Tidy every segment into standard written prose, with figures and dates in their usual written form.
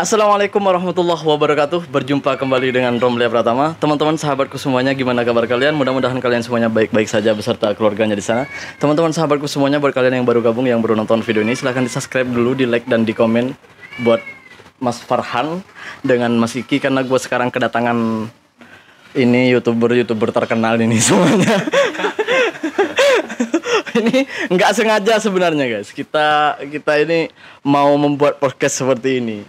Assalamualaikum warahmatullahi wabarakatuh. Berjumpa kembali dengan Romlia Pratama. Teman-teman sahabatku semuanya, gimana kabar kalian? Mudah-mudahan kalian semuanya baik-baik saja beserta keluarganya di sana. Teman-teman sahabatku semuanya, buat kalian yang baru gabung, yang baru nonton video ini, silahkan di-subscribe dulu, di-like dan di-komen buat Mas Farhan dengan Mas Iki, karena gue sekarang kedatangan ini YouTuber terkenal ini semuanya. Ini nggak sengaja sebenarnya guys. Kita ini mau membuat podcast seperti ini.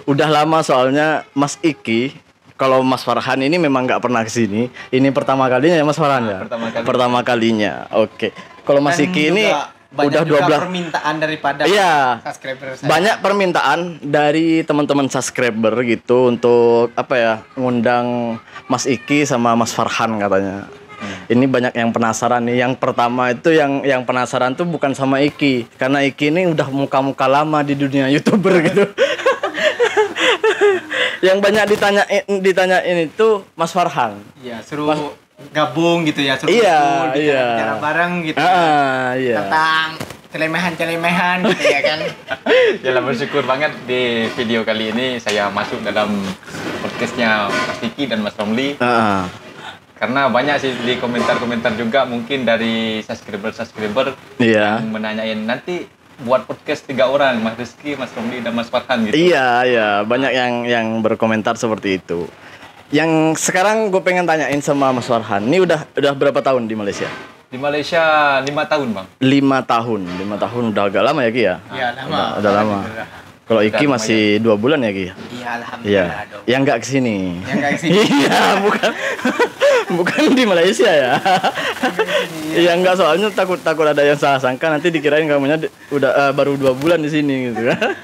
Udah lama soalnya Mas Iki, kalau Mas Farhan ini memang nggak pernah kesini. Ini pertama kalinya ya Mas Farhan ya? Pertama kalinya. Oke. Kalau Mas Iki ini udah 12 permintaan daripada subscriber saya. Banyak permintaan dari teman-teman subscriber gitu untuk apa ya, ngundang Mas Iki sama Mas Farhan katanya. Ini banyak yang penasaran nih. Yang pertama itu yang penasaran tuh bukan sama Iki, karena Iki ini udah muka-muka lama di dunia YouTuber gitu. Yang banyak ditanyain itu Mas Farhan. Iya, suruh gabung gitu ya, suruh bicara bareng gitu. Tentang celemehan gitu ya kan. Ya, bersyukur banget di video kali ini saya masuk dalam podcastnya Mas Iki dan Mas Romli. Karena banyak sih di komentar-komentar juga mungkin dari subscriber yang menanyain nanti buat podcast 3 orang, Mas Rizky, Mas Romli dan Mas Farhan gitu. Iya, banyak yang berkomentar seperti itu. Yang sekarang gue pengen tanyain sama Mas Farhan, ini udah berapa tahun di Malaysia? Di Malaysia 5 tahun, Bang. 5 tahun udah agak lama ya Ki ya? Iya, lama. Udah lama. Kalau Iki masih 2 bulan ya Ki? Iya, alhamdulillah. Yang nggak kesini. Iya, bukan di Malaysia ya. Iya, enggak, soalnya takut ada yang salah sangka nanti dikirain kamunya udah baru 2 bulan di sini gitu kan.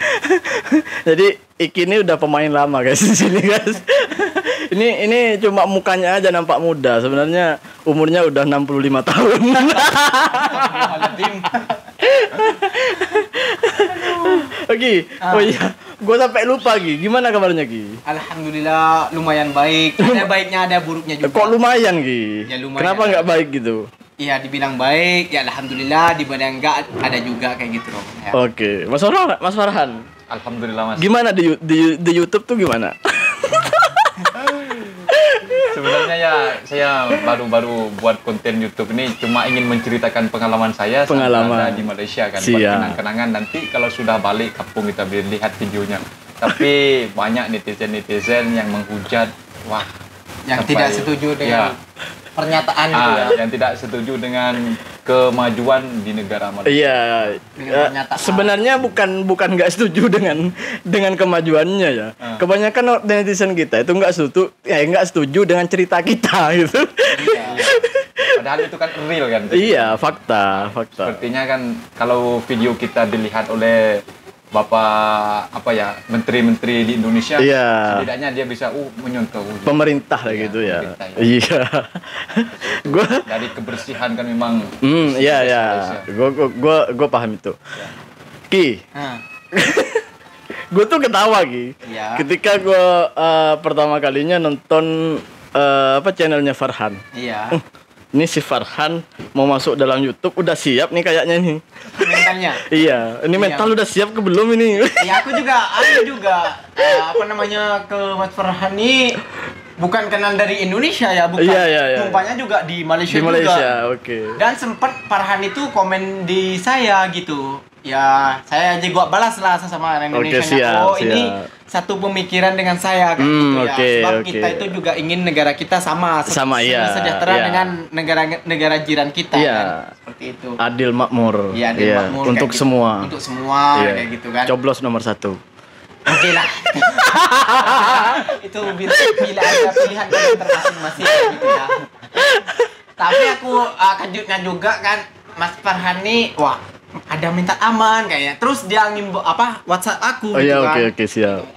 Jadi Iki ini udah pemain lama guys di sini guys. Ini cuma mukanya aja nampak muda, sebenarnya umurnya udah 65 tahun. Oke, oh iya, gue sampai lupa Gi. Gimana kabarnya Gi? Alhamdulillah lumayan baik. Ada baiknya, ada buruknya juga. Kok lumayan Gi? Ya, lumayan. Kenapa nggak baik gitu? Iya, dibilang baik, ya alhamdulillah. Dibilang enggak, ada juga kayak gitu loh. Ya. Oke, Mas Farhan. Alhamdulillah Mas. Gimana di YouTube tuh gimana? Sebenarnya ya saya baru buat konten YouTube ini cuma ingin menceritakan pengalaman saya saat berada di Malaysia kan, buat kenang-kenangan nanti kalau sudah balik kampung kita lihat videonya. Tapi banyak netizen yang menghujat, wah, yang tidak setuju dengan pernyataan itu ya. Yang tidak setuju dengan kemajuan di negara Malaysia. Iya. Sebenarnya bukan nggak setuju dengan kemajuannya ya. Kebanyakan netizen kita itu nggak setuju dengan cerita kita gitu. Iya. Padahal itu kan real kan. Iya, fakta. Sepertinya kan kalau video kita dilihat oleh Bapak menteri-menteri di Indonesia, setidaknya dia bisa menyontoh pemerintah lah gitu ya. Iya. Gua dari kebersihan kan memang. Iya. Gua paham itu. Ki. Gue tuh ketawa Ki. Ketika gue pertama kalinya nonton channelnya Farhan. Iya. Ini si Farhan mau masuk dalam YouTube udah siap nih kayaknya nih. Mentalnya. Iya, ini mental udah siap ke belum ini? Iya, aku juga ke Mas Farhan ini bukan kenal dari Indonesia ya, bukan. Iya. Tumpahnya juga di Malaysia juga. Di Malaysia, oke. Dan sempat Farhan itu komen di saya gitu. Ya, saya aja gua balas lah sama orang Indonesia. Ini satu pemikiran dengan saya kan gitu ya. Sebab kita itu juga ingin negara kita sama sejahtera dengan negara jiran kita kan. Seperti itu. Adil makmur. Iya, adil makmur untuk gitu. semua. Untuk semua kayak gitu kan. Coblos nomor 1. Oke lah. Itu bila ada pilihan kalian masing-masing gitu ya. Tapi aku kejutnya juga kan Mas Farhan nih, wah, ada minta aman kayaknya. Terus dia WhatsApp aku gitu kan. Oke, siap.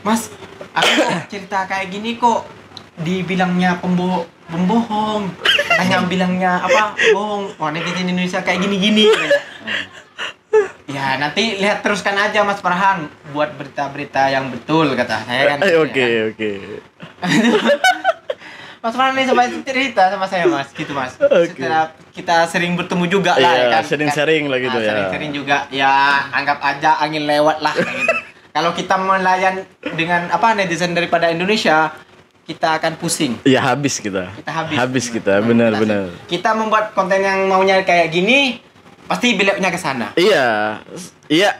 Mas, aku cerita kayak gini kok dibilangnya pembohong. Hanya bilangnya bohong. Wah, netizen Indonesia kayak gini-gini. Ya, nanti lihat teruskan aja Mas Farhan buat berita-berita yang betul kata saya kan. Oke. Mas Farhan ini sempat cerita sama saya Mas, gitu Mas. Setelah kita sering bertemu juga lah ya kan. Sering-sering lah gitu ya. Sering-sering juga, ya anggap aja angin lewat lah gitu. Kalau kita melayan dengan netizen daripada Indonesia, kita akan pusing. Iya, habis kita. Habis kita, benar. Kita membuat konten yang maunya kayak gini, pasti beloknya ke sana. Iya.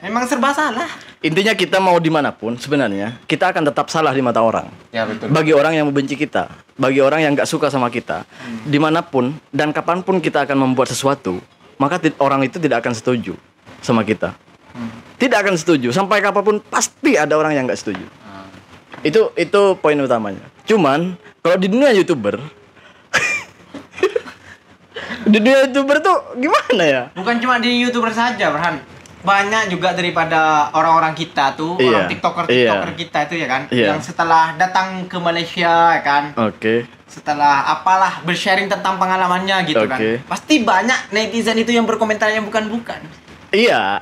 Memang serba salah. Intinya kita mau dimanapun sebenarnya, kita akan tetap salah di mata orang. Ya, betul. Bagi orang yang membenci kita, bagi orang yang nggak suka sama kita, dimanapun dan kapanpun kita akan membuat sesuatu, maka orang itu tidak akan setuju sama kita. Tidak akan setuju. Sampai kapanpun pasti ada orang yang nggak setuju. Itu poin utamanya. Cuman kalau di dunia YouTuber di dunia YouTuber tuh gimana ya? Bukan cuma di YouTuber saja, Farhan. Banyak juga daripada orang-orang kita tuh, orang TikToker kita itu ya kan, yang setelah datang ke Malaysia ya kan. Setelah bersharing tentang pengalamannya gitu kan. Pasti banyak netizen itu yang berkomentar yang bukan-bukan. Iya.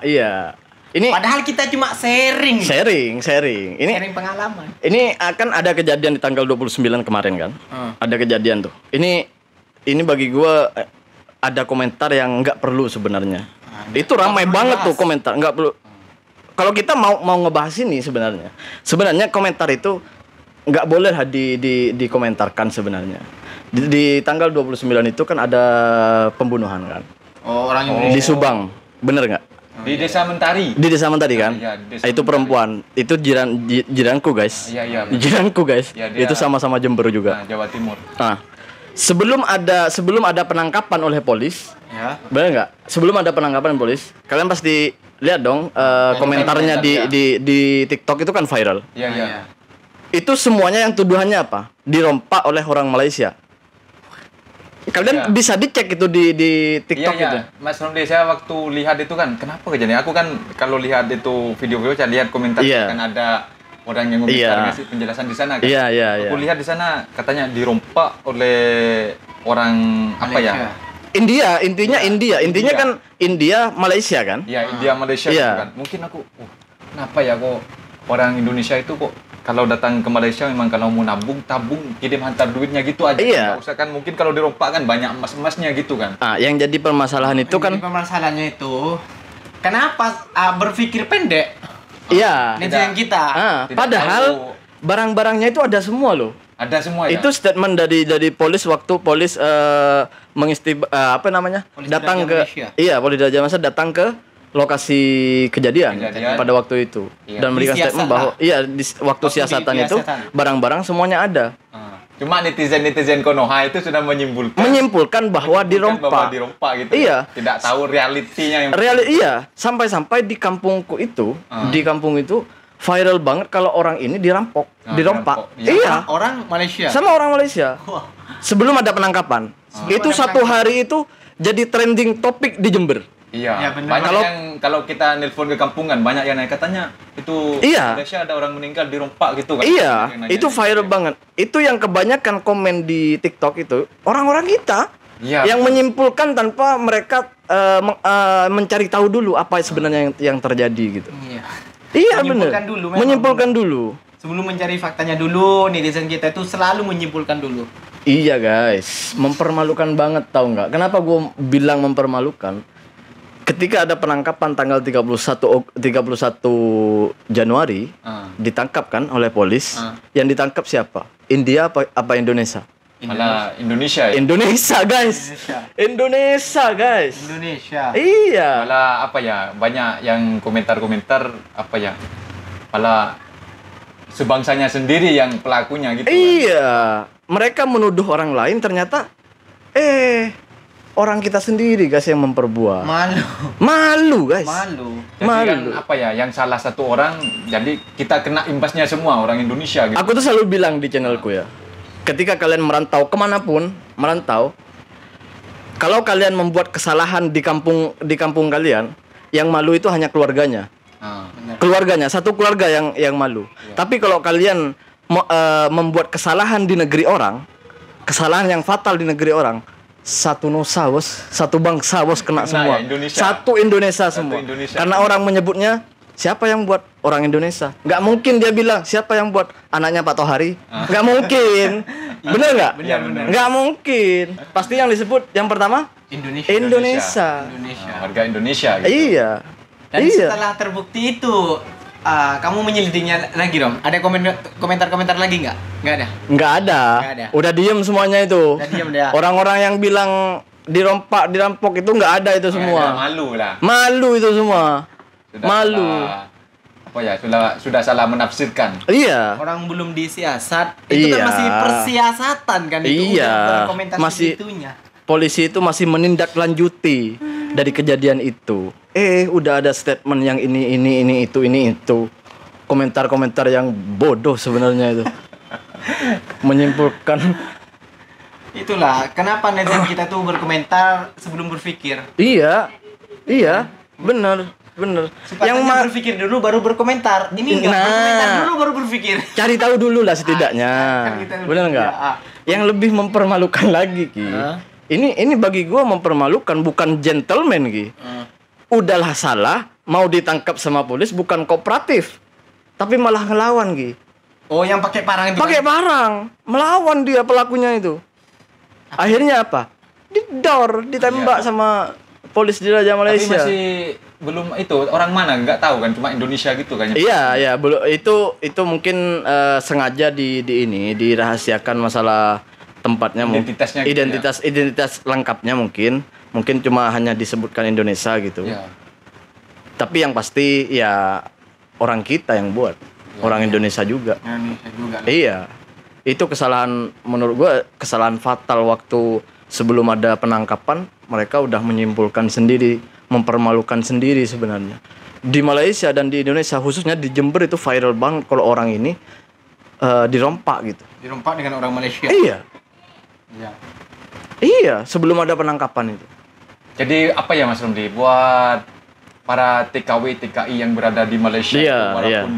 Ini padahal kita cuma sharing. Ini sharing pengalaman. Ini akan ada kejadian di tanggal 29 kemarin kan. Ada kejadian tuh. Ini bagi gua ada komentar yang nggak perlu sebenarnya. Itu ramai banget tuh komentar, nggak perlu. Kalau kita mau ngebahas ini sebenarnya komentar itu nggak boleh dikomentarkan sebenarnya. Di tanggal 29 itu kan ada pembunuhan kan. Orang Indonesia. Di Subang, bener nggak? Di Desa Mentari. Di Desa Mentari kan? Ya, itu perempuan. Itu jiranku guys. Iya. Jiranku guys. Ya, itu sama-sama Jember juga. Jawa Timur. Sebelum ada penangkapan oleh polis, benar nggak? Sebelum ada penangkapan polis, kalian pasti lihat dong komentarnya di TikTok itu kan viral. Iya. Itu semuanya yang tuduhannya apa? Dirompak oleh orang Malaysia. Kalian bisa dicek itu di TikTok itu. Mas Romli, saya waktu lihat itu kan, kenapa kejadian? Aku kan kalau lihat itu video-video, saya lihat komentar kan ada orang yang ngasih penjelasan di sana kan. Iya. Aku lihat di sana katanya dirompak oleh orang Malaysia. India kan India Malaysia kan? Iya, India Malaysia kan. Mungkin aku kenapa ya kok orang Indonesia itu kok kalau datang ke Malaysia memang kalau mau tabung kirim hantar duitnya gitu aja. Nggak usah kan, mungkin kalau dirompak kan banyak emasnya gitu kan. Yang jadi permasalahan itu kan. Permasalahannya itu kenapa berpikir pendek? Iya. Netizen kita. Padahal barang-barangnya itu ada semua loh. Ada semua ya. Itu statement dari polis waktu polis datang ke Polda Jawa Barat datang ke lokasi kejadian pada waktu itu dan memberikan statement bahwa waktu siasatan itu barang-barang semuanya ada. Cuma netizen Konoha itu sudah menyimpulkan bahwa dirompak gitu. Iya. Tidak tahu realitinya sampai-sampai di kampung itu viral banget kalau orang ini dirompak. Iya. Orang Malaysia. Sama orang Malaysia. Sebelum ada penangkapan. Itu satu hari itu jadi trending topik di Jember. Iya, banyak kalau kita nelpon ke kampungan banyak yang naik katanya itu Malaysia ada orang meninggal dirompak gitu kan. Iya, itu viral banget. Itu yang kebanyakan komen di TikTok itu orang-orang kita yang menyimpulkan tanpa mereka mencari tahu dulu apa sebenarnya yang terjadi gitu. Iya benar. Menyimpulkan dulu. Sebelum mencari faktanya dulu, netizen kita itu selalu menyimpulkan dulu. Iya guys, mempermalukan banget tahu nggak? Kenapa gue bilang mempermalukan? Ketika ada penangkapan tanggal 31 Januari, ditangkap kan oleh polis. Yang ditangkap siapa? India apa Indonesia? Malah Indonesia ya? Indonesia guys. Iya. Malah banyak yang komentar-komentar malah sebangsanya sendiri yang pelakunya gitu. Iya. Mereka menuduh orang lain ternyata orang kita sendiri guys yang memperbuat. Malu guys. Jadi kan yang salah satu orang, jadi kita kena imbasnya semua orang Indonesia gitu. Aku tuh selalu bilang di channelku ya, ketika kalian merantau kemanapun, kalau kalian membuat kesalahan di kampung kalian, yang malu itu hanya keluarganya. Keluarganya, satu keluarga yang malu. Tapi kalau kalian membuat kesalahan di negeri orang, kesalahan yang fatal di negeri orang, satu nusa bos, satu bangsa bos kena semua. Satu Indonesia semua. Karena orang menyebutnya siapa yang buat orang Indonesia. Nggak mungkin dia bilang siapa yang buat anaknya Pak Tohari. Nggak mungkin. Bener nggak? Nggak mungkin. Pasti yang disebut yang pertama Indonesia. Warga Indonesia gitu. Iya. Dan setelah terbukti itu kamu menyelidiknya lagi, Rom? Ada komentar-komentar lagi nggak? Nggak ada? Nggak ada. Udah diem semuanya itu. Udah diem deh. Orang-orang yang bilang dirampok itu nggak ada itu semua. Malu lah. Malu itu semua. Malu. Sudah salah menafsirkan. Iya. Orang belum disiasat. Itu kan masih persiasatan kan itu. Iya. Masih segitunya. Polisi itu masih menindaklanjuti dari kejadian itu. Udah ada statement yang ini itu. Komentar-komentar yang bodoh sebenarnya itu. Menyimpulkan. Itulah kenapa netizen kita tuh berkomentar sebelum berpikir. Iya, benar. Yang berpikir dulu baru berkomentar. Ini enggak berkomentar dulu baru berpikir. Cari tahu dulu lah setidaknya. Benar enggak? Yang lebih mempermalukan lagi, Ki. Ini bagi gua mempermalukan, bukan gentleman, Ki. Udahlah salah, mau ditangkap sama polis bukan kooperatif. Tapi malah ngelawan, Ki. Oh, yang pakai parang itu. Pakai parang, melawan dia pelakunya itu. Akhirnya apa? Didor, ditembak sama polis di Raja Malaysia. Tapi masih belum itu orang mana nggak tahu kan, cuma Indonesia gitu kan. Iya, belum itu mungkin sengaja dirahasiakan masalah tempatnya, identitas lengkapnya mungkin cuma hanya disebutkan Indonesia gitu. Ya. Tapi yang pasti ya orang kita yang buat, orang Indonesia juga. Iya. Itu kesalahan, menurut gua kesalahan fatal waktu sebelum ada penangkapan, mereka udah menyimpulkan sendiri, mempermalukan sendiri sebenarnya. Di Malaysia dan di Indonesia, khususnya di Jember itu viral banget kalau orang ini dirompak gitu. Dirompak dengan orang Malaysia. Iya, sebelum ada penangkapan itu. Jadi apa ya Mas Romli buat para TKW TKI yang berada di Malaysia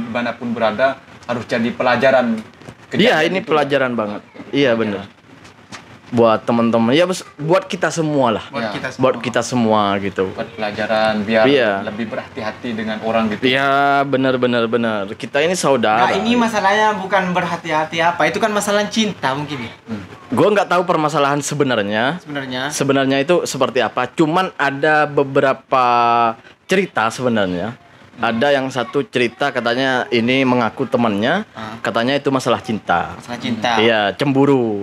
manapun berada harus jadi pelajaran. Iya, ini pelajaran banget. Iya benar. Buat teman-teman, ya buat kita semua lah. Buat kita semua gitu. Buat pelajaran biar lebih berhati-hati dengan orang gitu. Iya, benar. Kita ini saudara. Nah, ini masalahnya bukan berhati-hati apa, itu kan masalah cinta mungkin ya. Gue nggak tahu permasalahan sebenarnya itu seperti apa. Cuman ada beberapa cerita sebenarnya. Ada yang satu cerita katanya ini mengaku temannya, katanya itu masalah cinta. Masalah cinta. Iya, cemburu.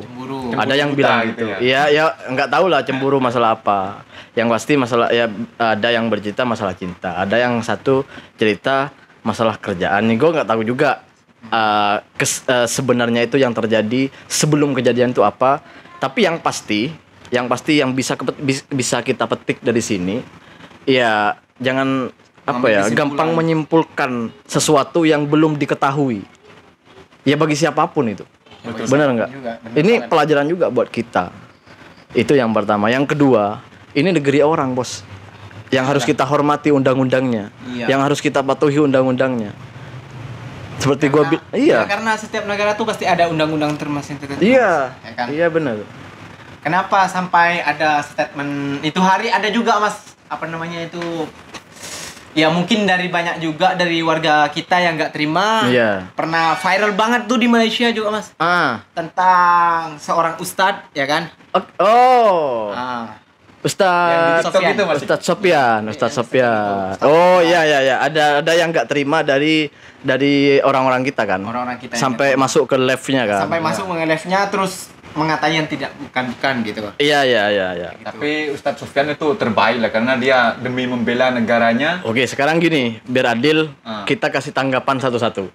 Ada yang bilang gitu. Iya, nggak tahu lah cemburu masalah apa. Yang pasti masalah ada yang bercerita masalah cinta. Ada yang satu cerita masalah kerjaan. Nih gue nggak tahu juga sebenarnya itu yang terjadi sebelum kejadian itu apa. Tapi yang pasti yang bisa kita petik dari sini, ya jangan gampang menyimpulkan sesuatu yang belum diketahui. Ya bagi siapapun itu. Benar nggak? Ini pelajaran juga buat kita. Itu yang pertama. Yang kedua, ini negeri orang, Bos. Yang harus kita hormati undang-undangnya. Yang harus kita patuhi undang-undangnya. Seperti karena setiap negara tuh pasti ada undang-undang termasuk tertentu. Iya. Ya kan? Iya benar. Kenapa sampai ada statement itu hari ada juga Mas ya mungkin dari banyak juga dari warga kita yang nggak terima. Pernah viral banget tuh di Malaysia juga Mas. Tentang seorang ustadz ya kan. Ustadz Sofyan. Oh iya. Ada yang nggak terima dari orang-orang kita kan. Orang-orang kita sampai masuk ke live-nya kan. Sampai masuk ke live-nya terus mengatakan yang bukan gitu. Iya. Tapi Ustadz Sofyan itu terbaik lah karena dia demi membela negaranya. Oke, sekarang gini, biar adil kita kasih tanggapan satu-satu.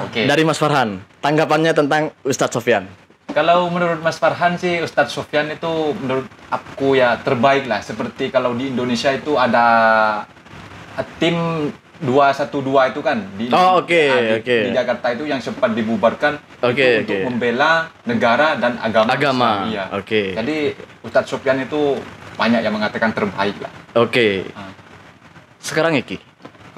Oke. Dari Mas Farhan, tanggapannya tentang Ustadz Sofyan. Kalau menurut Mas Farhan sih Ustadz Sofyan itu menurut aku ya terbaik lah. Seperti kalau di Indonesia itu ada tim 212 itu kan di Jakarta itu yang sempat dibubarkan untuk membela negara dan agama. Iya. Jadi Ustadz Sofyan itu banyak yang mengatakan terbaik lah. Sekarang Iki.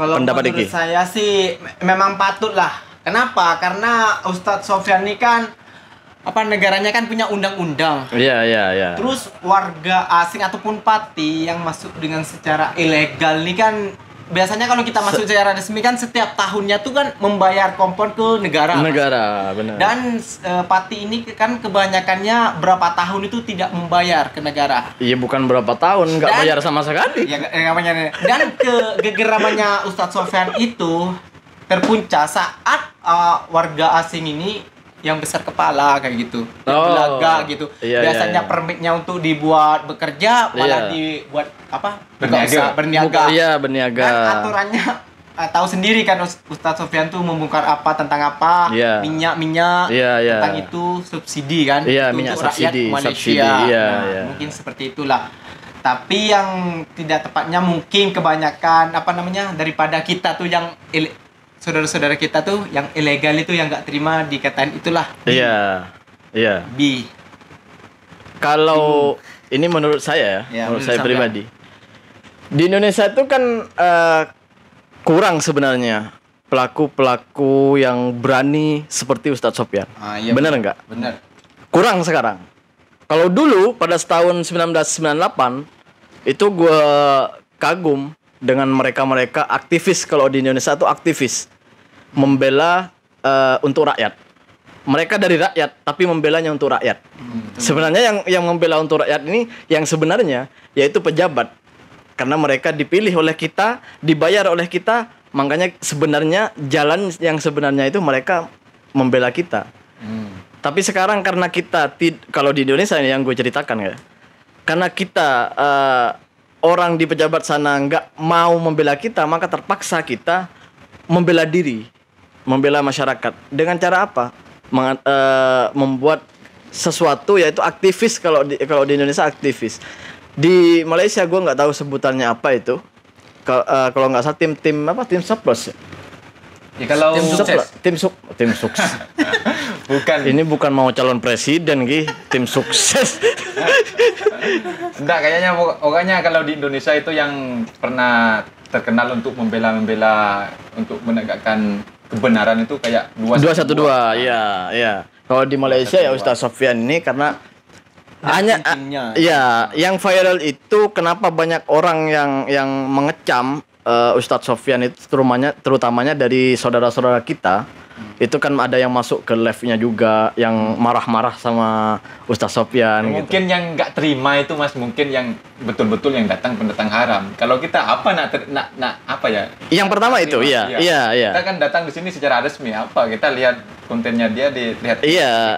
Kalau menurut saya sih memang patut lah. Kenapa? Karena Ustadz Sofyan ini kan negaranya kan punya undang-undang. Iya. Terus warga asing ataupun parti yang masuk dengan secara ilegal ini kan biasanya kalau kita masuk secara resmi kan setiap tahunnya tuh kan membayar kompor ke negara. Benar. Dan parti ini kan kebanyakannya berapa tahun itu tidak membayar ke negara. Iya, bukan berapa tahun, nggak bayar sama sekali. Iya, nggak bayar. Dan kegeramannya Ustadz Sofyan itu terpuncak saat warga asing ini yang besar kepala kayak gitu, belaga gitu. Biasanya permitnya untuk dibuat bekerja malah dibuat apa? Berniaga. Iya, berniaga. Kan aturannya tahu sendiri kan Ustadz Sofyan tuh membongkar apa tentang apa, minyak tentang itu subsidi kan, minyak untuk subsidi, rakyat Malaysia. Mungkin seperti itulah. Tapi yang tidak tepatnya mungkin kebanyakan daripada kita tuh yang saudara-saudara kita tuh yang ilegal itu yang nggak terima dikatain itulah. Iya. B. Kalau ini menurut saya menurut saya pribadi. Di Indonesia itu kan kurang sebenarnya pelaku-pelaku yang berani seperti Ustadz Sofyan. Benar nggak? Benar. Kurang sekarang. Kalau dulu pada tahun 1998 itu gue kagum dengan mereka aktivis. Kalau di Indonesia itu aktivis membela untuk rakyat. Mereka dari rakyat tapi membelanya untuk rakyat. Sebenarnya yang membela untuk rakyat ini yang sebenarnya yaitu pejabat. Karena mereka dipilih oleh kita, dibayar oleh kita, makanya sebenarnya jalan yang sebenarnya itu mereka membela kita. Tapi sekarang karena kita kalau di Indonesia ini yang gue ceritakan ya. Karena kita orang di pejabat sana nggak mau membela kita, maka terpaksa kita membela diri, membela masyarakat. Dengan cara apa? Membuat sesuatu yaitu aktivis. Kalau di Indonesia aktivis. Di Malaysia gue nggak tahu sebutannya apa itu. Kalau nggak salah tim surplus. Ya kalau tim sukses. Bukan. Ini bukan mau calon presiden tim sukses. Enggak, pokoknya kalau di Indonesia itu yang pernah terkenal untuk membela untuk menegakkan kebenaran itu kayak 212. Iya. Kalau di Malaysia ya Ustadz Sofyan ini karena yang viral itu kenapa banyak orang yang mengecam Ustadz Sofyan itu terutamanya dari saudara-saudara kita. Itu kan ada yang masuk ke live-nya juga yang marah-marah sama Ustadz Sofyan. Mungkin gitu. Yang nggak terima itu Mas, mungkin yang betul-betul yang pendatang haram. Kalau kita apa ya? Yang pertama itu, iya. Kita kan datang di sini secara resmi, kita lihat kontennya dia, dilihat. Iya.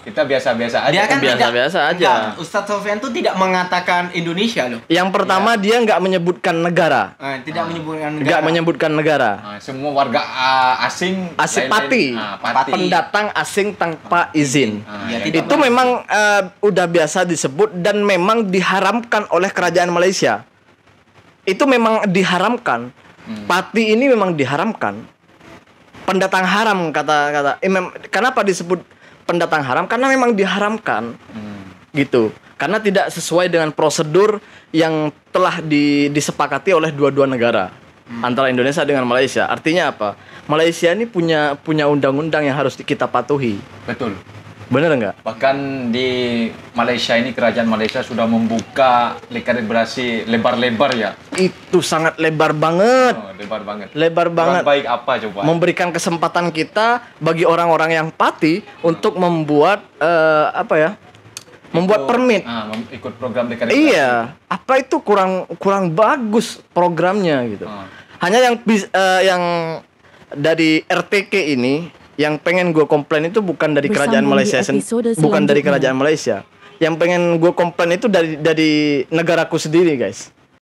Kita biasa-biasa aja. Dia kan biasa-biasa aja. Ustadz Sofyan tuh tidak mengatakan Indonesia loh. Yang pertama dia nggak menyebutkan negara. Nggak menyebutkan negara. Semua warga asing. Pati. Pendatang asing tanpa izin. Itu memang udah biasa disebut dan memang diharamkan oleh kerajaan Malaysia. Itu memang diharamkan. Pati ini memang diharamkan. Pendatang haram kata. Kenapa disebut pendatang haram? Karena memang diharamkan gitu. Karena tidak sesuai dengan prosedur yang telah disepakati oleh dua-dua negara antara Indonesia dengan Malaysia. Artinya apa? Malaysia ini punya undang-undang yang harus kita patuhi. Betul. Benar nggak? Bahkan di Malaysia ini kerajaan Malaysia sudah membuka rekalibrasi lebar-lebar ya. Itu sangat lebar banget. Lebar banget. Baik apa coba? Memberikan kesempatan kita bagi orang-orang yang pati untuk membuat membuat permit. Ikut program rekalibrasi. Iya. Apa itu kurang bagus programnya gitu. Hanya yang dari RTK ini yang pengen gue komplain itu bukan dari kerajaan Malaysia, bukan dari kerajaan Malaysia. Yang pengen gue komplain itu dari negaraku sendiri, guys.